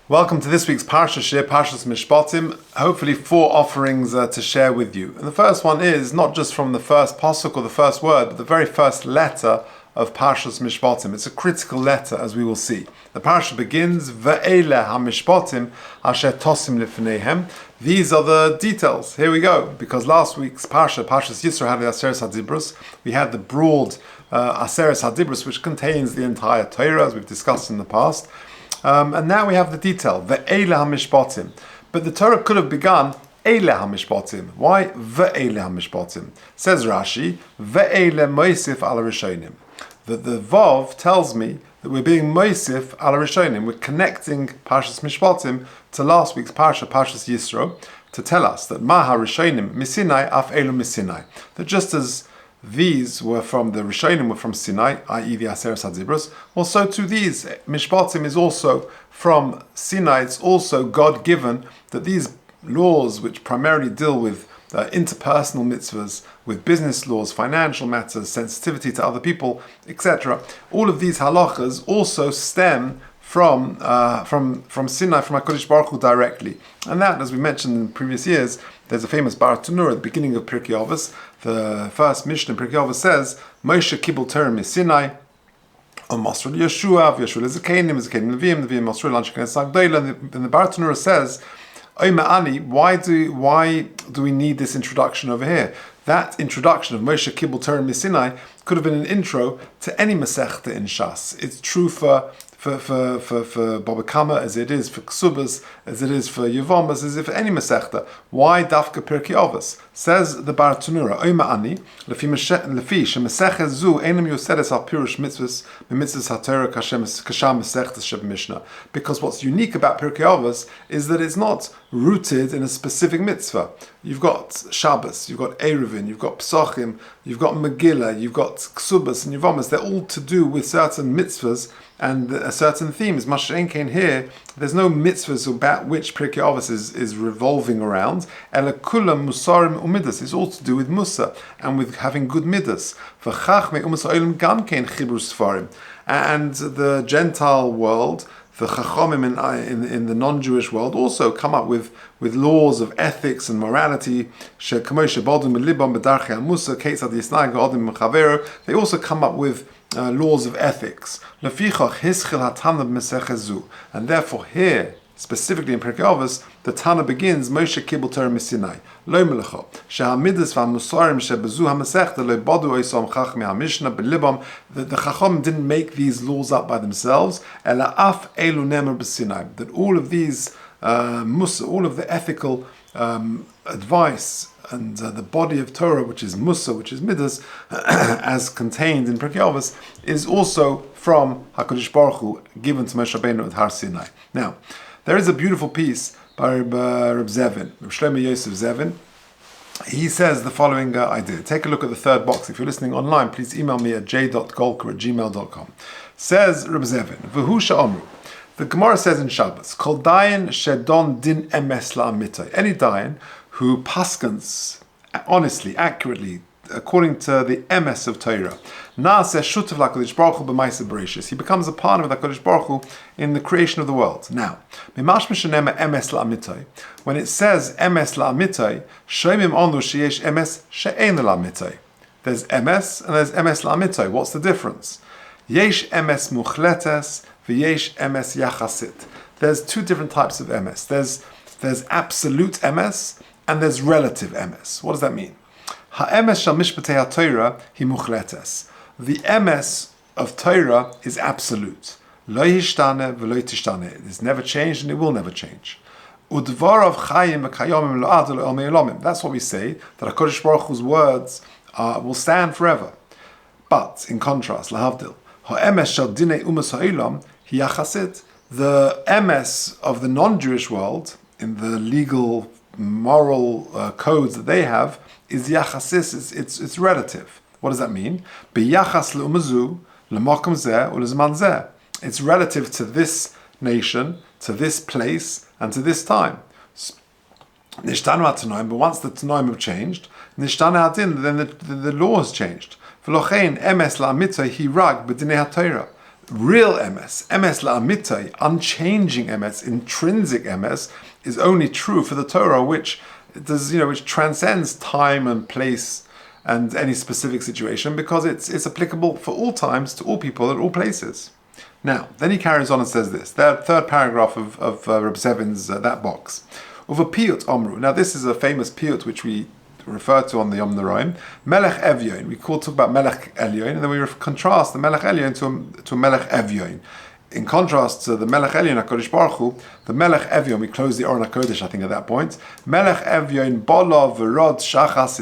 Welcome to this week's Parsha Shiur, Parshas Mishpatim. Hopefully 4 offerings to share with you. And the first one is not just from the first pasuk or the first word, but the very first letter of Parshas Mishpatim. It's a critical letter, as we will see. The Parsha begins, Ve'ele ha-mishpatim asher tosim lifneihem. These are the details. Here we go. Because last week's Parsha, Parshas Yisro, had the Aseres HaDibros. We had the broad Aseres HaDibros, which contains the entire Torah, as we've discussed in the past. And now we have the detail, Ve'ele ha-mishpatim. But the Torah could have begun, Eile ha-mishpatim. Why Ve'ele ha-mishpatim? Says Rashi, Ve'ele moisif ala rishonim. That the Vav tells me that we're being moisif ala rishonim. We're connecting Parshas Mishpatim to last week's Parsha, Parshas Yisro, to tell us that Maha rishonim misinai af elu misinai. That just as these were from the Rishonim, were from Sinai, i.e. the Aseres HaDibros. Well, so too these. Mishpatim is also from Sinai. It's also God-given that these laws, which primarily deal with interpersonal mitzvahs, with business laws, financial matters, sensitivity to other people, etc., all of these halachas also stem from Sinai, from HaKadosh Baruch Hu directly. And that, as we mentioned in previous years, there's a famous Baratanur at the beginning of Pirkei Avos. The first Mishnah in Pirkei Avos says, Moshe kibul Torah Sinai, on Masr Yeshua, Yeshua Lezakenim, Lezakenim Levim, Levim Masr Lanshkan Sagdoila. And the Baratanur says, why do we need this introduction over here? That introduction of Moshe kibul Torah Sinai could have been an intro to any Masechta in Shas. It's true for Baba Kama, as it is for Ksubas, as it is for Yevomas, as if any Masechta. Why Dafka Pirkei Avos? Says the Baratanura, Oima Ani, Lefi Shemesechah Zu, Einem Yosedes Al Pirush Mitzvahs, Mitzvahs HaTorah Kasham Masechtas Sheb Mishnah. Because what's unique about Pirkei Avos is that it's not rooted in a specific mitzvah. You've got Shabbos, you've got Eruvin, you've got Psachim, you've got Megillah, you've got Ksubas and Yevomas. They're all to do with certain mitzvahs and certain themes. Mashen Kain here, there's no mitzvahs about which Pirkei Avos is revolving around. Ela kulam musarim umidas. It's all to do with musa and with having good midas. V'chachmei umas ha'olam gam kein chibur sfarim. And the Gentile world, the Chachomim in the non-Jewish world also come up with laws of ethics and morality. They also come up with laws of ethics. And therefore here, specifically in Pirkei Avos, the Tana begins, Moshe kibul Torah misinai. Lo melecho. Shehamidas v'hamusarim shebezu hamasechta lo badu oisom chachmei hamishna belibam. The Chacham didn't make these laws up by themselves. Ela af elu nemer b'sinai. That all of these musa, all of the ethical advice and the body of Torah, which is musa, which is midas, as contained in Pirkei Avos, is also from HaKadosh Baruch Hu, given to Moshe Rabbeinu at Har Sinai. Now, there is a beautiful piece by Reb Zevin, Reb Shlomo Yosef Zevin. He says the following idea. Take a look at the third box. If you're listening online, please email me at j.golker@gmail.com. Says Reb Zevin, V'hu sha'omru. The Gemara says in Shabbos, Kol dayan shedon din emes la'amitai. Any dayan who paskens honestly, accurately, according to the emes of Torah, Naaseh shutav l'HaKadosh Baruch Hu b'maaseh bereshis. He becomes a partner with HaKadosh Baruch Hu in the creation of the world. Now, mimash mishanema emes la'amitai. When it says emes la'amitai, shoymim onu sheyesh emes she'ein la'amitai. There's emes and there's emes la'amitai. What's the difference? Yesh emes muchletes v'yesh emes yachasit. There's 2 different types of emes. There's absolute emes and there's relative emes. What does that mean? Ha'emes shal mishpatei ha'Torah hi muchletes. The emes of Torah is absolute. Lo yishtane v'lo tishtane. It is never changed and it will never change. Udvarav chayim v'kayomim lo'ad le'omei olomim. That's what we say, that HaKadosh Baruch Hu's words will stand forever. But, in contrast, lahavdil, ha'emes shal dinei umas ha'olam hi yachasit. The emes of the non-Jewish world, in the legal, moral codes that they have, is yachasis, it's relative. What does that mean? B'yachas le'umazu, le'makom zeh, u'lezman zeh. It's relative to this nation, to this place, and to this time. Nishtanu ha'tanoim, but once the tanoim have changed, nishtanu ha'din, then the law has changed. V'lochein emes la'amitzah hi rag b'dinei ha'Torah. Real emes, emes la'amitai, unchanging emes, intrinsic emes, is only true for the Torah, which which transcends time and place and any specific situation, because it's applicable for all times, to all people, at all places. Now, then he carries on and says this, the third paragraph of Reb Zevin's that box. Uva piyut omru. Now, this is a famous piyut which we refer to on the Yom Noraim. Melech Evyoin. We talk about Melech Elyoin, and then we contrast the Melech Elyoin to Melech Evyoin. In contrast to the Melech Elyon HaKadosh Baruch Hu, the Melech Evyon, we close the Oren HaKodesh, I think, at that point. Melech Evyon, Bolov, Verod, Shachas,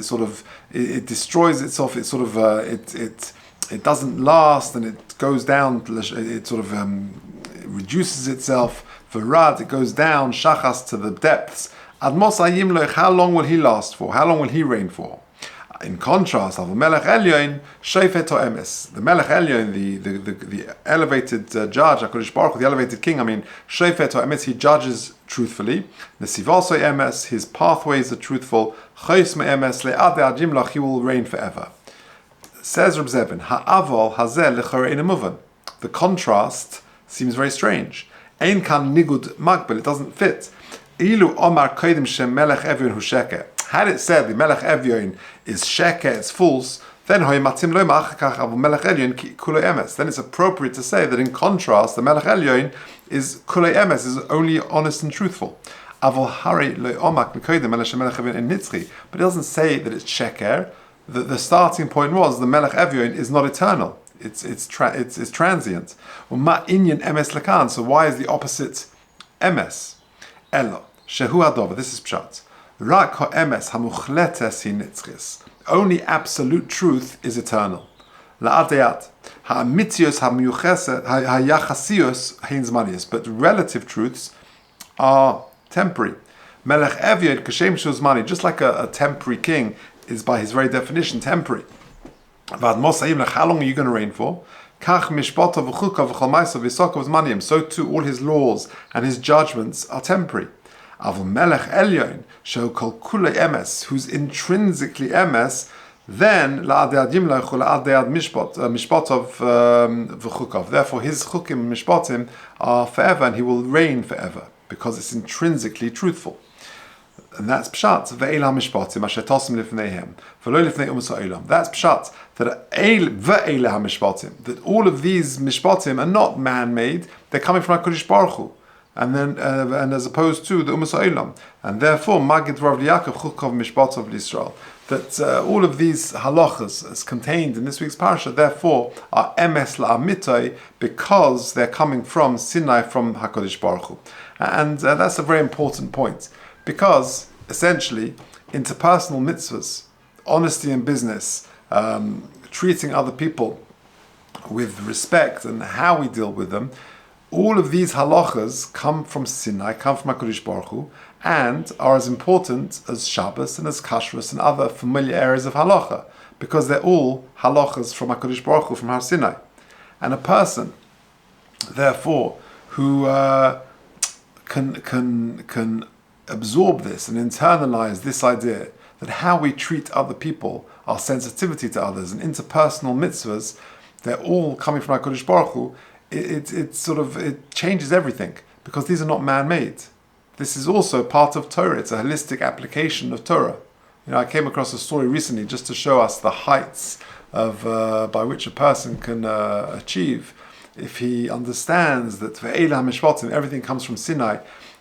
it destroys itself, it doesn't last, and it goes down, it reduces itself. Verad, it goes down, Shachas, to the depths. Admos Hayim Loich, how long will he last for? How long will he reign for? In contrast, the Melech Elyon, Sheifet Emes, the Melech Elyon, the elevated judge, HaKadosh Baruch Hu, the elevated king, Sheifet Emes, he judges truthfully. Nesivasoi Emes, his pathways are truthful. Chosme Emes, Le'ad Adjimlach, he will reign forever. Says Reb Zevin, Ha'aval Hazel Lechorein Muvan. The contrast seems very strange. Ein kan nigud makbel, it doesn't fit. Ilu Omar Kodim Shem Melech Evyon Hu Sheker. Had it said the Melech Evyon is sheker, it's false, then then it's appropriate to say that in contrast, the Melech Elyon is kulei emes, is only honest and truthful. But it doesn't say that it's sheker. The starting point was the Melech Evyon is not eternal. It's transient. So why is the opposite emes? Elo shehu hadova. This is pshat. Rak ha'emes hamuchletes hi nitzchis. Only absolute truth is eternal. La'adeyat ha'amitzios ha'yachasios hein zmanios. But relative truths are temporary. Melech Evyon kashem shuzmani. Just like a temporary king is by his very definition temporary. How long are you going to reign for? So too all his laws and his judgments are temporary. Melech Elyon, who's intrinsically emes, then therefore his chukim and mishpatim are forever, and he will reign forever because it's intrinsically truthful. And that's pshat. That's pshat that all of these mishpatim are not man-made; they're coming from HaKadosh Baruch Hu, and then and as opposed to the Umas Ha'olam, and therefore Magid Rav Yaakov Chukov Mishpatav L'Yisrael. That all of these halachas, as contained in this week's Parsha, therefore are emes la'amitai, because they're coming from Sinai, from HaKadosh Baruch Hu, and that's a very important point. Because, essentially, interpersonal mitzvahs, honesty in business, treating other people with respect and how we deal with them, all of these halachas come from Sinai, come from HaKadosh Baruch Hu, and are as important as Shabbos and as Kashrus and other familiar areas of halacha, because they're all halachas from HaKadosh Baruch Hu, from Har Sinai. And a person, therefore, who can absorb this and internalize this idea that how we treat other people, our sensitivity to others, and interpersonal mitzvahs, they're all coming from HaKadosh Baruch Hu, it changes everything, because these are not man-made. This is also part of Torah. It's a holistic application of Torah. I came across a story recently just to show us the heights of by which a person can achieve if he understands that ve'ela mishpatim, everything comes from Sinai.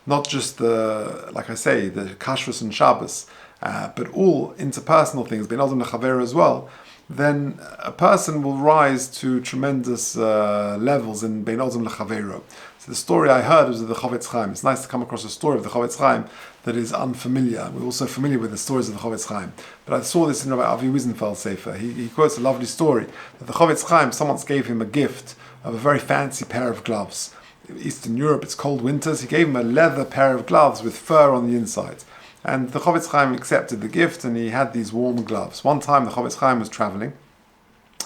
Not just the Kashrus and Shabbos, but all interpersonal things, bein adam lechavero as well, then a person will rise to tremendous levels in bein adam lechavero. So the story I heard was of the Chofetz Chaim. It's nice to come across a story of the Chofetz Chaim that is unfamiliar. We're also familiar with the stories of the Chofetz Chaim. But I saw this in Rabbi Avi Wiesenfeld's Sefer. He quotes a lovely story that the Chofetz Chaim, someone gave him a gift of a very fancy pair of gloves. Eastern Europe, it's cold winters. He gave him a leather pair of gloves with fur on the inside. And the Chofetz Chaim accepted the gift, and he had these warm gloves. One time the Chofetz Chaim was traveling,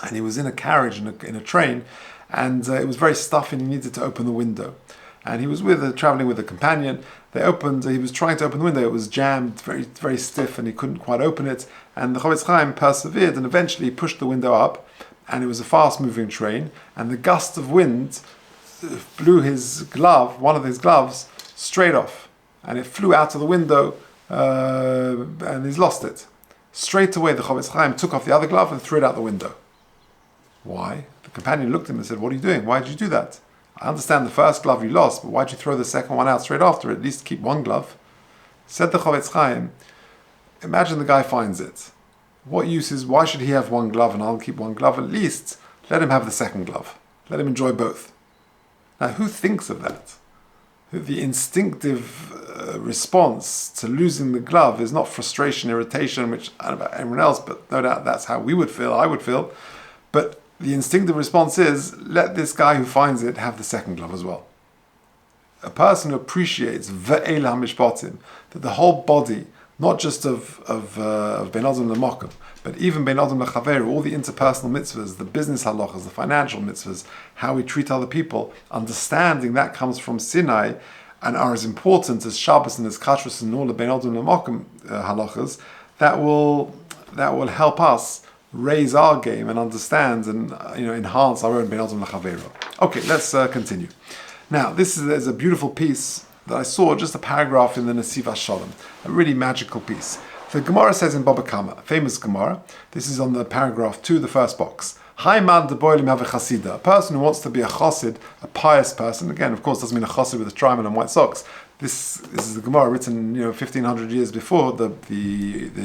and he was in a carriage, in a train, and it was very stuffy, and he needed to open the window. And he was traveling with a companion. He was trying to open the window. It was jammed, very, very stiff, and he couldn't quite open it. And the Chofetz Chaim persevered, and eventually pushed the window up. and it was a fast-moving train, and the gust of wind blew his glove, one of his gloves, straight off, and it flew out of the window, and he's lost it. Straight away, the Chofetz Chaim took off the other glove and threw it out the window. Why? The companion looked at him and said, "What are you doing? Why did you do that? I understand the first glove you lost, but why did you throw the second one out straight after it? At least keep one glove." Said the Chofetz Chaim, imagine the guy finds it. What use is, why should he have one glove and I'll keep one glove? At least let him have the second glove. Let him enjoy both. Now, who thinks of that? The instinctive response to losing the glove is not frustration, irritation, which I don't know about anyone else, but no doubt that's how we would feel, I would feel. But the instinctive response is, let this guy who finds it have the second glove as well. A person who appreciates ve'el ha-mishpatim, that the whole body, not just of ben adam l'mokum, but even ben adam l'chaveru, all the interpersonal mitzvahs, the business halachas, the financial mitzvahs, how we treat other people, understanding that comes from Sinai and are as important as Shabbos and as Kashrus and all the ben adam l'mokum halachas, that will help us raise our game and understand and enhance our own ben adam l'chaveru. Okay, let's continue. Now, this is a beautiful piece that I saw, just a paragraph in the Nesiv Shalom, a really magical piece. The Gemara says in Baba Kama, a famous Gemara, this is on the paragraph 2, the first box. A person who wants to be a chassid, a pious person, again, of course, doesn't mean a chassid with a triman and white socks. This is the Gemara written 1,500 years before the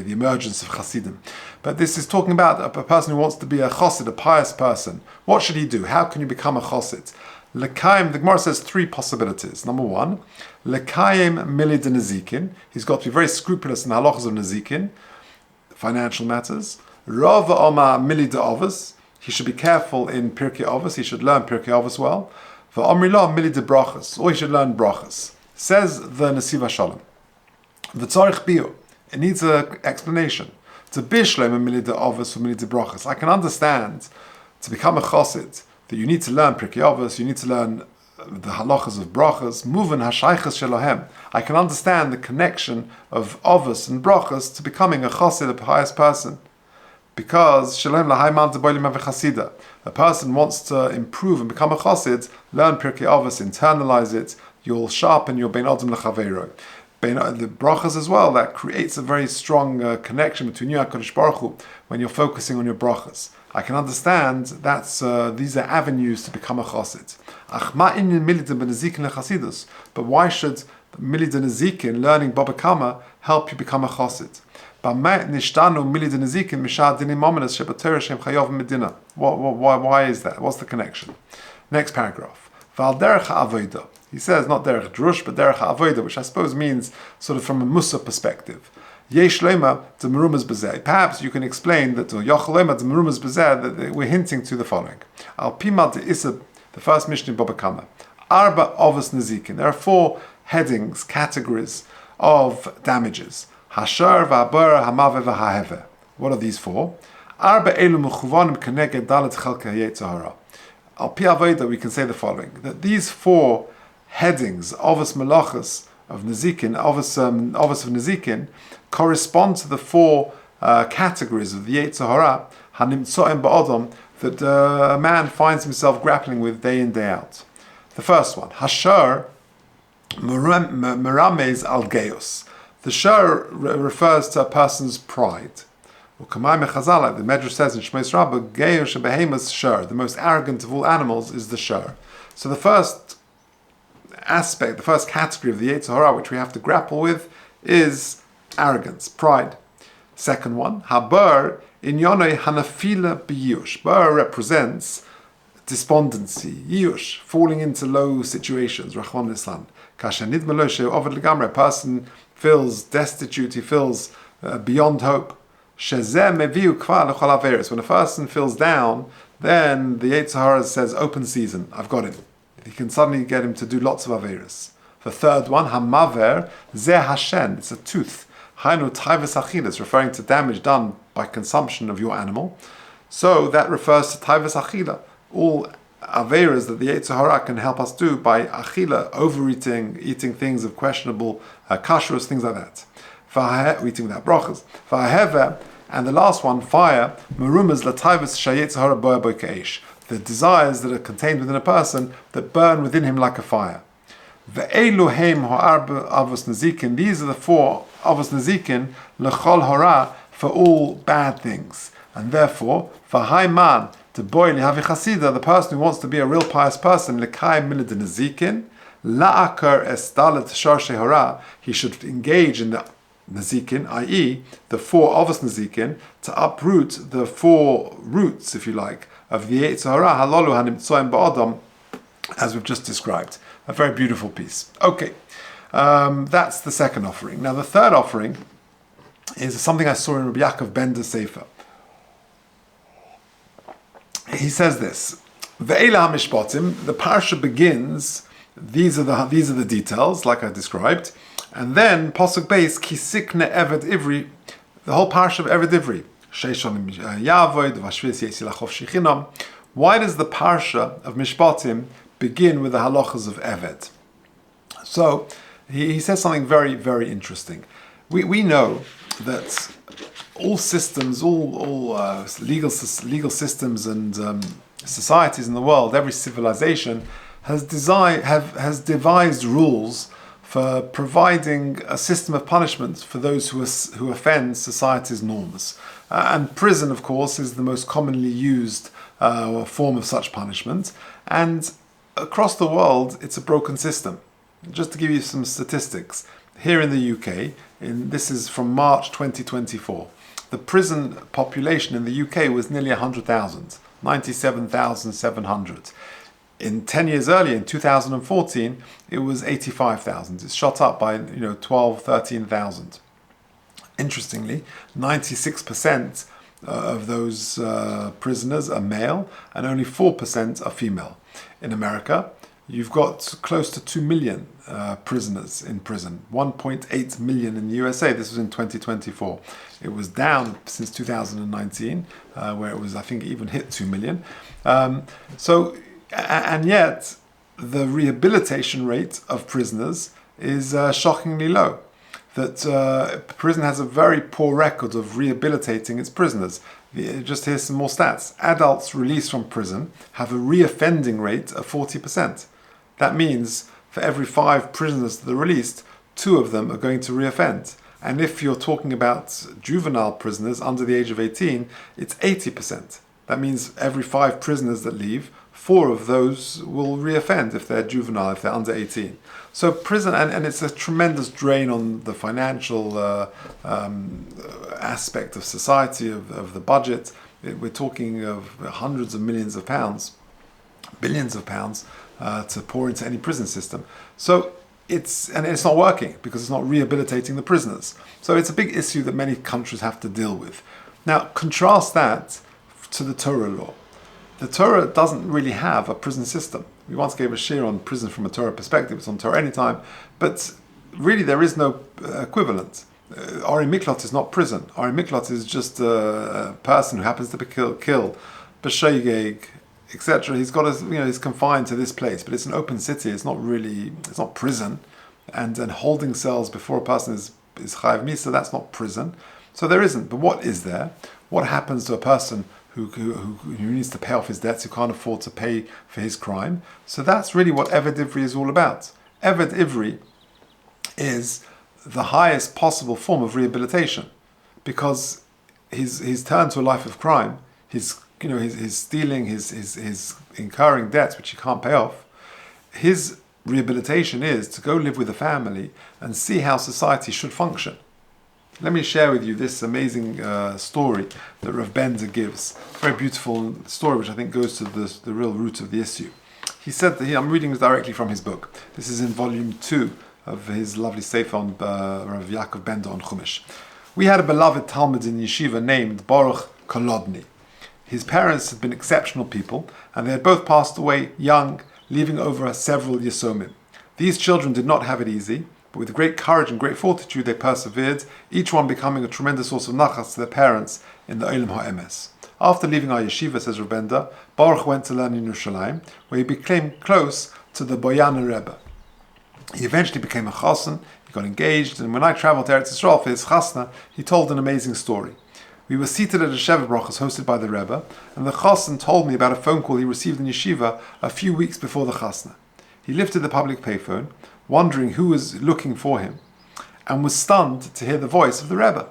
emergence of chassidim. But this is talking about a person who wants to be a chassid, a pious person. What should he do? How can you become a chassid? Lekayim, the Gemara says 3 possibilities. Number 1, Lekayim milid nezikin. He's got to be very scrupulous in the halachas of nezikin, financial matters. Rav Oma milid avos. He should be careful in Pirkei Avos. He should learn Pirkei Avos well. V'amrila milid brachas. Or he should learn brachas. Says the Nesiv Shalom. V'tzarich bio. It needs an explanation. To bishlem milid avos or milid brachas. I can understand to become a chassid that you need to learn Pirkei Avos, you need to learn the halachas of brachas, muvan hashaychas shelohem. I can understand the connection of Avos and brachas to becoming a chassid, a pious person. Because shelohem lahayman tebolim avechasida. A person wants to improve and become a chassid, learn Pirkei Avos, internalize it, you'll sharpen your ben adam lechaveiro. The brachas as well, that creates a very strong connection between you and HaKadosh Baruch Hu when you're focusing on your brachas. I can understand that's these are avenues to become a chassid. But why should milid nezikin, learning Baba Kama, help you become a chassid? Why is that? What's the connection? Next paragraph. He says not derech drush, but derech avoda, which I suppose means sort of from a musa perspective. Perhaps you can explain that that we're hinting to the following. Al Pima de Isab, the first Mishnah in Baba Kama. Arba Ovos Nezikin. There are 4 headings, categories of damages. Hashar, Va'abara, Hamave, V'haheve. What are these 4? Arba Elu Mechuvanim Keneged Dalet Chelka Yetzahara. Al Pi Avoda, we can say the following: that these 4 headings, Ovos Melachas of Nezikin, Ovos of Nezikin, correspond to the 4 categories of the Yetzirah Hanimtsoim Ba'odom that a man finds himself grappling with day in, day out. The first one, Hashar Meramez Al Geos. The shar refers to a person's pride. Like the Medrash says in Shmos Rabbah, Geos Shebehemas Shar. The most arrogant of all animals is the shar. So the first aspect, the first category of the Yetzirah which we have to grapple with is arrogance, pride. Second one, Habar Inyonei Hanafila B'Yush. Bar represents despondency, Yush, falling into low situations, Rachman Nislan. Kasha Nidma Lo She'u Ovad Legamre. A person feels destitute, he feels beyond hope. Shezeh Meviu Kvar L'Chol Averis. When a person feels down, then the Yetzirah says, open season, I've got him. He can suddenly get him to do lots of Averis. The third one, Hamaver Zeh Hashen. It's a tooth. Hainu Taivas Achil. It's referring to damage done by consumption of your animal. So that refers to Taivas Achila. All Averas that the Yetzirah can help us do by Achila, overeating, eating things of questionable kashrus, things like that. Eating without brachas. Va'heve And the last one, fire, merumas latayvus shayetz hara boya boy keish, the desires that are contained within a person that burn within him like a fire. Ve'elu heim ha'arba avos nazikin, these are the 4 avos nazikin, lechol hara, for all bad things. And therefore, v'hai man, to boy lihavi chasida, the person who wants to be a real pious person, lekay milad nazikin, la'akar estalet sharshe hara, he should engage in the nazikin, i.e., the 4 avos nazikin, to uproot the 4 roots, if you like, of the Yetzer Hara, halolu hanimtsoim ba'adam, as we've just described. A very beautiful piece. Okay, that's the second offering. Now the third offering is something I saw in Rabbi Yaakov Bender's Sefer. He says this: Ve'ela Mishpatim. The Parsha begins. These are the details, like I described, and then Pasuk Beis Kisikne Eved Ivri, the whole Parsha of Eved Ivri. Why does the Parsha of Mishpatim begin with the halachas of Eved? So he says something very, very interesting. We know that all systems, all legal systems and societies in the world, every civilization has devised rules for providing a system of punishment for those who offend society's norms. And prison, of course, is the most commonly used form of such punishment. And across the world, it's a broken system. Just to give you some statistics, here in the UK, this is from March 2024, the prison population in the UK was nearly 100,000, 97,700. In 10 years earlier, in 2014, it was 85,000. It's shot up by 12, 13,000. Interestingly, 96% of those prisoners are male and only 4% are female. In America, you've got close to 2 million prisoners in prison, 1.8 million in the USA. This was in 2024. It was down since 2019, where it was, I think, even hit 2 million. And yet, the rehabilitation rate of prisoners is shockingly low. That prison has a very poor record of rehabilitating its prisoners. Just here's some more stats. Adults released from prison have a reoffending rate of 40%. That means for every 5 prisoners that are released, 2 of them are going to reoffend. And if you're talking about juvenile prisoners under the age of 18, it's 80%. That means every 5 prisoners that leave, 4 of those will reoffend if they're juvenile, if they're under 18. So prison, and it's a tremendous drain on the financial aspect of society, of the budget. We're talking of hundreds of millions of pounds, billions of pounds to pour into any prison system. So it's not working because it's not rehabilitating the prisoners. So it's a big issue that many countries have to deal with. Now contrast that to the Torah law. The Torah doesn't really have a prison system. We once gave a shiur on prison from a Torah perspective. It's on Torah anytime. But really there is no equivalent. Ari Miklot is not prison. Ari Miklot is just a person who happens to be killed, b'sheigeg, etc. He's got he's confined to this place, but it's an open city. It's not prison. And holding cells before a person is chayav misa, that's not prison. So there isn't. But what is there? What happens to a person who needs to pay off his debts, who can't afford to pay for his crime? So that's really what Eved Ivri is all about. Eved Ivri is the highest possible form of rehabilitation, because he's turned to a life of crime. He's stealing, his incurring debts which he can't pay off. His rehabilitation is to go live with a family and see how society should function. Let me share with you this amazing story that Rav Bender gives. A very beautiful story which I think goes to the real root of the issue. He said that I'm reading this directly from his book. This is in volume 2 of his lovely sefer on Rav Yaakov Bender on Chumash. We had a beloved Talmud in yeshiva named Baruch Kolodny. His parents had been exceptional people, and they had both passed away young, leaving over several yesomim. These children did not have it easy, but with great courage and great fortitude they persevered, each one becoming a tremendous source of nachas to their parents in the Olam HaEmes. After leaving our yeshiva, says Rav Bender, Baruch went to learn in Yerushalayim, where he became close to the Boyaner Rebbe. He eventually became a chassan, he got engaged, and when I traveled to Eretz Yisrael for his chasna, he told an amazing story. We were seated at a Sheva Brachos hosted by the Rebbe, and the Chassan told me about a phone call he received in Yeshiva a few weeks before the Chasna. He lifted the public payphone, wondering who was looking for him, and was stunned to hear the voice of the Rebbe.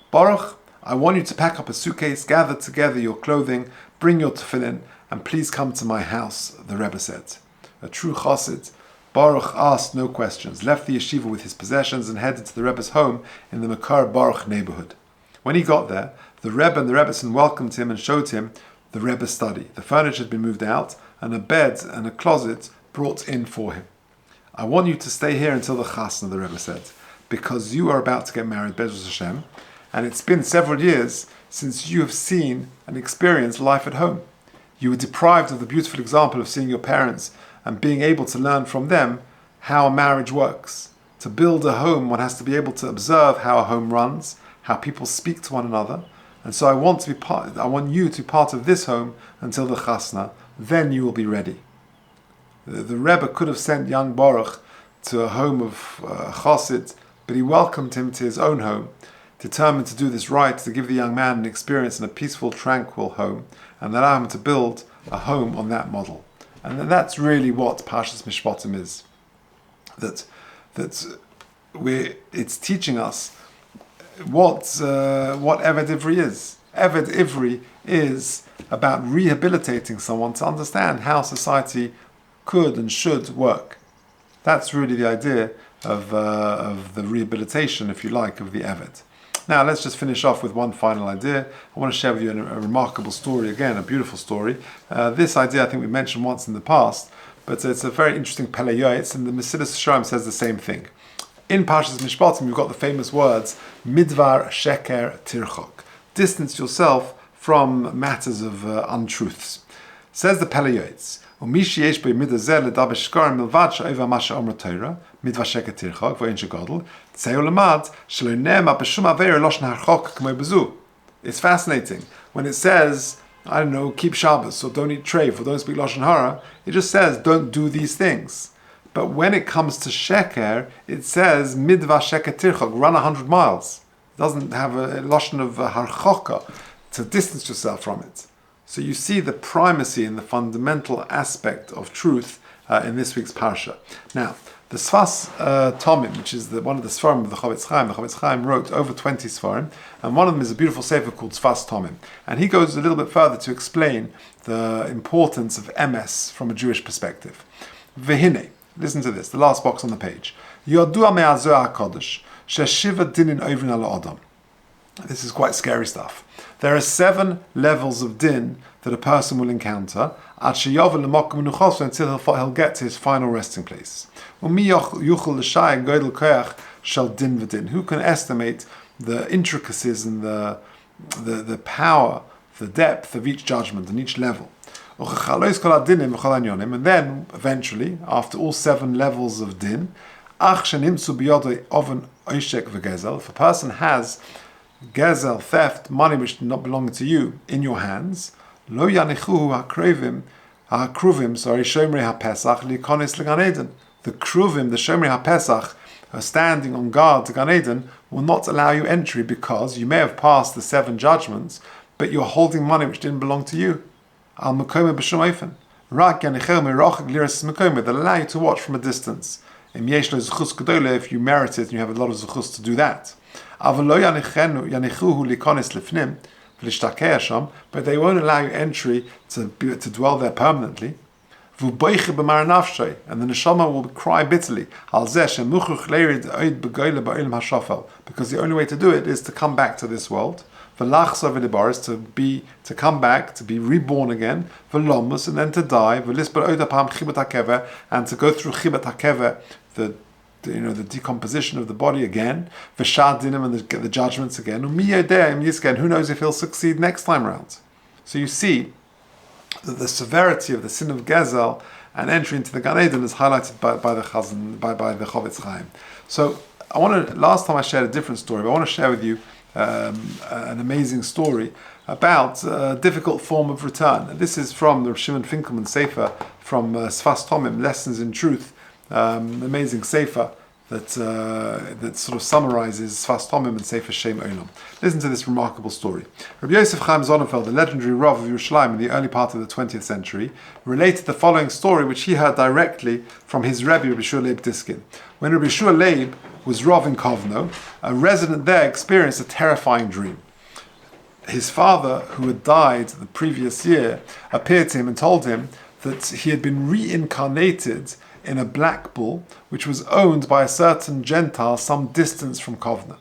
Baruch, I want you to pack up a suitcase, gather together your clothing, bring your tefillin, and please come to my house, the Rebbe said. A true chassid, Baruch asked no questions, left the yeshiva with his possessions and headed to the Rebbe's home in the Makar Baruch neighborhood. When he got there, the Rebbe and the Rebbetzin welcomed him and showed him the Rebbe's study. The furniture had been moved out, and a bed and a closet brought in for him. I want you to stay here until the Chasna, the Rebbe said, because you are about to get married, Bezos Hashem, and it's been several years since you have seen and experienced life at home. You were deprived of the beautiful example of seeing your parents and being able to learn from them how a marriage works. To build a home, one has to be able to observe how a home runs, how people speak to one another, and so I want you to be part of this home until the Chasna. Then you will be ready. The Rebbe could have sent young Baruch to a home of Chassid, but he welcomed him to his own home, determined to do this right, to give the young man an experience in a peaceful, tranquil home, and allow him to build a home on that model. And that's really what Parshas Mishpatim is. It's teaching us what Eved Ivri is. Eved Ivri is about rehabilitating someone to understand how society could and should work. That's really the idea of the rehabilitation, if you like, of the Eved. Now let's just finish off with one final idea. I want to share with you a remarkable story, again, a beautiful story. This idea I think we mentioned once in the past, but it's a very interesting Peleyoitz, and the Mesilas Yesharim says the same thing. In Parshas Mishpatim, you've got the famous words, Midvar Sheker Tirchok. Distance yourself from matters of untruths. Says the Peleyoitz, Umishi yesh bei midazel ledaber shkar milvad she'ova ma she'omra Torah midvar sheker tirchok v'ein shegadol tzei ulamad shelo nema b'shum aver loshen harchok k'mei bezu. It's fascinating when it says, I don't know, keep Shabbos or don't eat treif or don't speak lashon hara. It just says don't do these things. But when it comes to sheker, it says midvar sheker tirchok, run 100 miles. It doesn't have a lashon of harchoka to distance yourself from it. So you see the primacy and the fundamental aspect of truth in this week's Parsha. Now, the Sfas Tomim, which is one of the Sfarim of the Chavetz Chaim wrote over 20 Sfarim, and one of them is a beautiful sefer called Sfas Tomim. And he goes a little bit further to explain the importance of MS from a Jewish perspective. Vehine, listen to this, the last box on the page. Yodua me'azoh HaKadosh, she'shiva dinin ovrin ala adam. This is quite scary stuff. There are 7 levels of din that a person will encounter until he'll get to his final resting place. Who can estimate the intricacies and the power, the depth of each judgment and each level? And then, eventually, after all 7 levels of din, if a person has gezel, theft, money which did not belong to you, in your hands, lo yanichuhu hakruvim, shomrei hapesach likonis legan eden. The kruvim, the shomrei hapesach, are standing on guard to Gan Eden, will not allow you entry because you may have passed the 7 judgments, but you're holding money which didn't belong to you. Al mekome b'shum ofen. Rak yanichel merochik liras mekome, that allow you to watch from a distance. Im yesh lo zechus gedole, if you merit it and you have a lot of zechus to do that. But they won't allow you entry to dwell there permanently. And the neshama will cry bitterly because the only way to do it is to come back to this world. To come back, to be reborn again, and then to die, and to go through chibat hakever, the decomposition of the body again, v'shadinim, and the judgments again, who knows if he'll succeed next time around. So you see that the severity of the sin of Gezel and entry into the Gan Eden is highlighted by the Chazan, by the Chavetz Chaim. So last time I shared a different story, but I want to share with you an amazing story about a difficult form of return. And this is from the Shimon Finkelman Sefer from Sfas Tomim, Lessons in Truth, amazing Sefer that sort of summarizes Sfas Tomim and Sefer Shem Olam. Listen to this remarkable story. Rabbi Yosef Chaim Sonnenfeld, the legendary Rav of Yerushalayim in the early part of the 20th century, related the following story, which he heard directly from his Rabbi, Rabbi Shiur Leib Diskin. When Rabbi Shiur Leib was Rav in Kovno, a resident there experienced a terrifying dream. His father, who had died the previous year, appeared to him and told him that he had been reincarnated in a black bull, which was owned by a certain Gentile some distance from Kovna.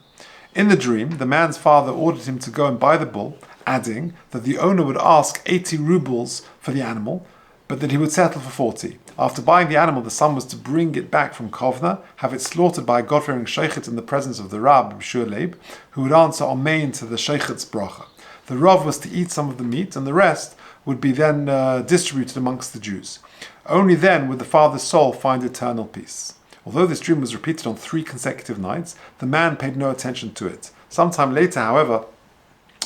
In the dream, the man's father ordered him to go and buy the bull, adding that the owner would ask 80 rubles for the animal, but that he would settle for 40. After buying the animal, the son was to bring it back from Kovna, have it slaughtered by a God-fearing sheikhit in the presence of the Rabbi, Shiur Leib, who would answer Amen to the sheikhit's bracha. The Rav was to eat some of the meat, and the rest would be then distributed amongst the Jews. Only then would the father's soul find eternal peace. Although this dream was repeated on 3 consecutive nights, the man paid no attention to it. Sometime later, however,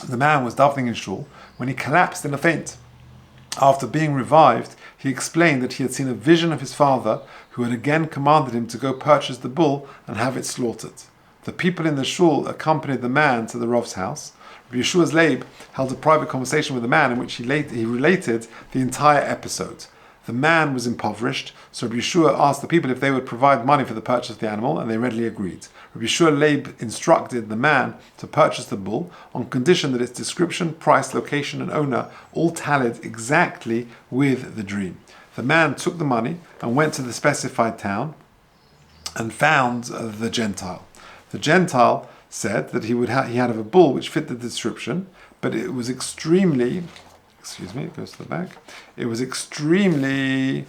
the man was davening in shul when he collapsed in a faint. After being revived, he explained that he had seen a vision of his father, who had again commanded him to go purchase the bull and have it slaughtered. The people in the shul accompanied the man to the Rav's house. Rabbi Yeshua's Leib held a private conversation with the man in which he related the entire episode. The man was impoverished, so Rabbi Yeshua asked the people if they would provide money for the purchase of the animal, and they readily agreed. Rabbi Yeshua Leib instructed the man to purchase the bull on condition that its description, price, location, and owner all tallied exactly with the dream. The man took the money and went to the specified town and found the Gentile. The Gentile said that he had a bull which fit the description, but it was extremely, it goes to the back. It was extremely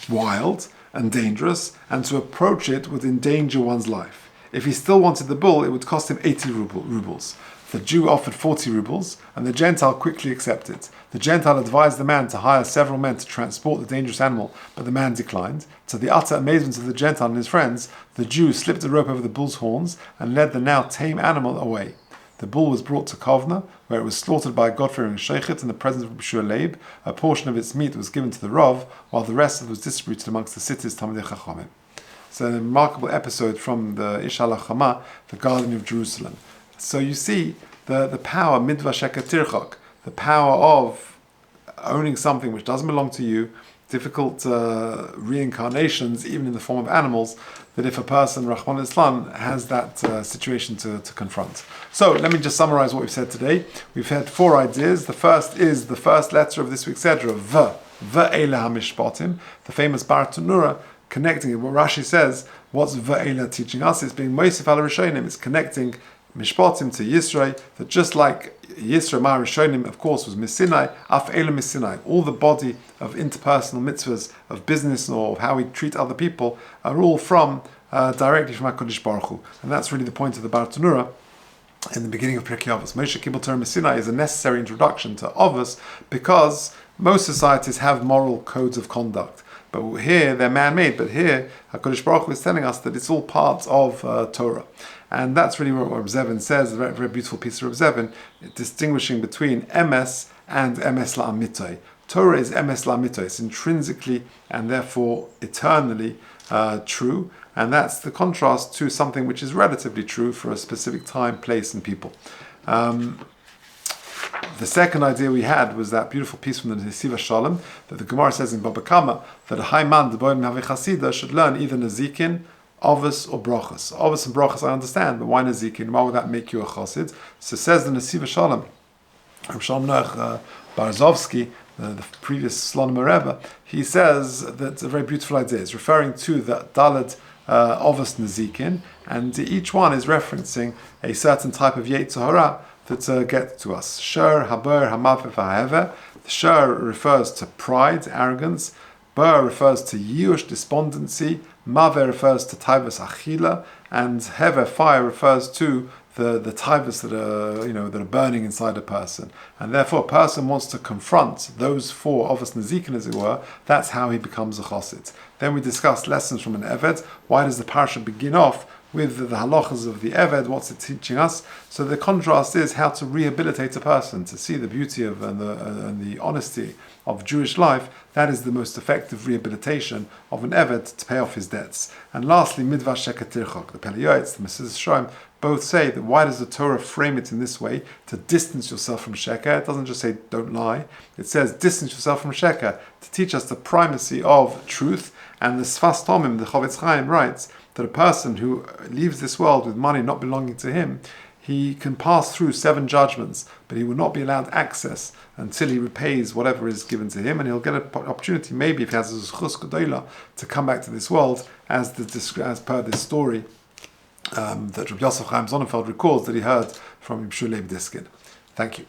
wild and dangerous, and to approach it would endanger one's life. If he still wanted the bull, it would cost him 80 rubles. The Jew offered 40 rubles, and the Gentile quickly accepted. The Gentile advised the man to hire several men to transport the dangerous animal, but the man declined. To the utter amazement of the Gentile and his friends, the Jew slipped a rope over the bull's horns and led the now tame animal away. The bull was brought to Kovna, where it was slaughtered by a God-fearing sheikhit in the presence of Rabbi Shiur Leib. A portion of its meat was given to the Rav, while the rest was distributed amongst the city's Talmidei Chachamim. It's a remarkable episode from the Ish HaLachama, the Garden of Jerusalem. So you see the power, midva shekatirchok, the power of owning something which doesn't belong to you, difficult reincarnations, even in the form of animals, that if a person, Rahman Islam, has that situation to confront. So let me just summarize what we've said today. We've had 4 ideas. The first is the first letter of this week's Sedra, Ve'ela Mishpatim, the famous Bartanura, connecting it. What Rashi says, what's Ve'ela teaching us? It's being Moisef al Rishonim. It's connecting Mishpatim to Yisrei, that just like Yisrei Ma Rishonim, of course, was Misinai, Af Ela Misinai. All the body of interpersonal mitzvahs, of business or of how we treat other people, are all from directly from HaKadosh Baruch Hu. And that's really the point of the Bartanura in the beginning of Pirkei Avos. Moshe Kibbel Torah Misinai is a necessary introduction to Avos because most societies have moral codes of conduct. But here, they're man-made. But here, HaKadosh Baruch Hu is telling us that it's all part of Torah. And that's really what Reb Zevin says, a very, very beautiful piece of Reb Zevin, distinguishing between emes and emes la'amitoi. Torah is emes la'amitoi. It's intrinsically and therefore eternally true. And that's the contrast to something which is relatively true for a specific time, place, and people. The second idea we had was that beautiful piece from the Nesiva Shalom that the Gemara says in Baba Kama that a high man, the boy Mavi Chasida, should learn either Nezikin, Avos, or Brachas. Avos and Brachas I understand, but why Nezikin? Why would that make you a Chassid? So says the Nesiva Shalom, Shalom Noach Barzovsky, the previous Slonim Rebbe, he says that it's a very beautiful idea. It's referring to the Daled Avos Nezikin, and each one is referencing a certain type of Yetzer Hara that get to us. Shur, Haber, Hamafef, Hahever. The Shur refers to pride, arrogance. Ber refers to Yush, despondency. Mave refers to Taivas Achila. And Hever, fire, refers to the taivas that are burning inside a person. And therefore a person wants to confront those 4 Avos Nezikin, as it were. That's how he becomes a Chassid. Then we discussed lessons from an Eved. Why does the Parsha begin off with the halachas of the Eved, what's it teaching us? So the contrast is how to rehabilitate a person, to see the beauty of and the honesty of Jewish life. That is the most effective rehabilitation of an Eved to pay off his debts. And lastly, Midvar Sheker Tirchok, the Peliyotes, the Mesilas Yesharim, both say that why does the Torah frame it in this way? To distance yourself from Sheker. It doesn't just say don't lie. It says distance yourself from Sheker, to teach us the primacy of truth. And the Sfas Tomim, the Chavetz Chaim, writes that a person who leaves this world with money not belonging to him, he can pass through 7 judgments, but he will not be allowed access until he repays whatever is given to him, and he'll get an opportunity, maybe if he has a zchus gedola, to come back to this world, as per this story that Rabbi Yosef Chaim Sonnenfeld records that he heard from Shiur Diskin. Thank you.